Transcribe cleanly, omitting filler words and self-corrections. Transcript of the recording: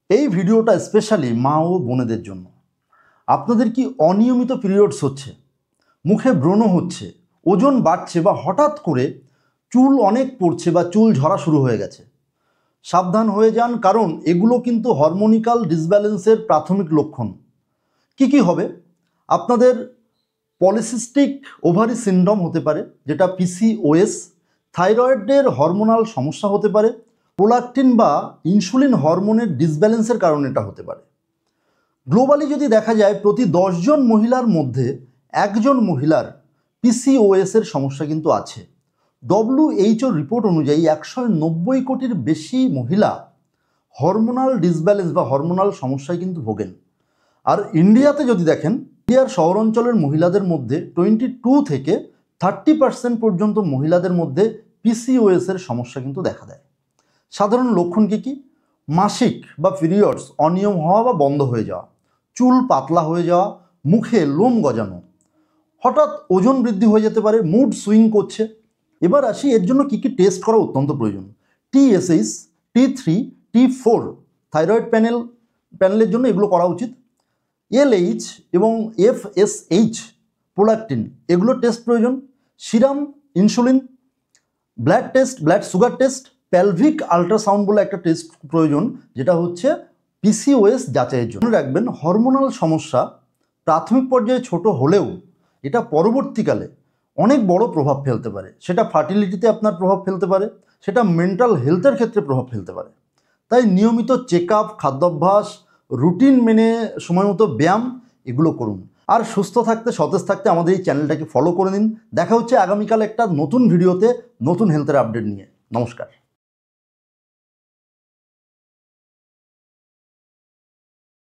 এই ভিডিওটা স্পেশালি মা ও বোনেদের জন্য। আপনাদের কি অনিয়মিত পিরিয়ডস হচ্ছে, মুখে ব্রণ হচ্ছে, ওজন বাড়ছে বা হঠাৎ করে চুল অনেক পড়ছে বা চুল ঝরা শুরু হয়ে গেছে, সাবধান হয়ে যান, কারণ এগুলো কিন্তু হরমোনিক্যাল ডিসব্যালেন্সের প্রাথমিক লক্ষণ। কি হবে? আপনাদের পলিসিস্টিক ওভারি সিনড্রোম হতে পারে, যেটা পিসিওএস, থাইরয়েডের হরমোনাল সমস্যা হতে পারে, প্রোলাকটিন বা ইনসুলিন হরমোনের ডিসব্যালেন্সের কারণে এটা হতে পারে। গ্লোবালি যদি দেখা যায়, প্রতি 10 জন মহিলার মধ্যে একজন মহিলার পিসিওএস এর সমস্যা কিন্তু আছে। WHO রিপোর্ট অনুযায়ী 190 কোটির বেশি মহিলা হরমোনাল ডিসব্যালেন্স বা হরমোনাল সমস্যায় কিন্তু ভোগেন। আর ইন্ডিয়াতে যদি দেখেন, ইন্ডিয়ার শহর অঞ্চলের মহিলাদের মধ্যে 22 থেকে 30% পর্যন্ত মহিলাদের মধ্যে পিসিওএস এর সমস্যা কিন্তু দেখা দেয়। সাধারণ লক্ষণ কি? মাসিক বা পিরিয়ডস অনিয়ম হওয়া বা বন্ধ হয়ে যাওয়া, চুল পাতলা হয়ে যাওয়া, মুখে লোম গজানো, হঠাৎ ওজন বৃদ্ধি হয়ে যেতে পারে, মুড সুইং করছে। এবার আসি, এর জন্য কি টেস্ট করা অত্যন্ত প্রয়োজন। TSH, T3, T4 থাইরয়েড প্যানেলের জন্য এগুলো করা উচিত। LH এবং FSH প্রোলাকটিন, এগুলো টেস্ট প্রয়োজন। Serum insulin, blood test, blood sugar test, pelvic ultrasound বলে একটা টেস্ট প্রয়োজন, যেটা হচ্ছে পিসিওএস যাচাইয়ের জন্য। রাখবেন, হরমোনাল সমস্যা প্রাথমিক পর্যায়ে ছোট হলেও এটা পরবর্তীকালে অনেক বড় প্রভাব ফেলতে পারে। সেটা ফার্টিলিটিতে আপনার প্রভাব ফেলতে পারে, সেটা মেন্টাল হেলথের ক্ষেত্রে প্রভাব ফেলতে পারে। তাই নিয়মিত চেক আপ, খাদ্যাভ্যাস, রুটিন মেনে সময় মতো ব্যায়াম, এগুলো করুন। আর সুস্থ থাকতে, সতেজ থাকতে আমাদের এই চ্যানেলটাকে ফলো করে নিন। দেখা হচ্ছে আগামীকাল একটা নতুন ভিডিওতে, নতুন হেলথের আপডেট নিয়ে। নমস্কার।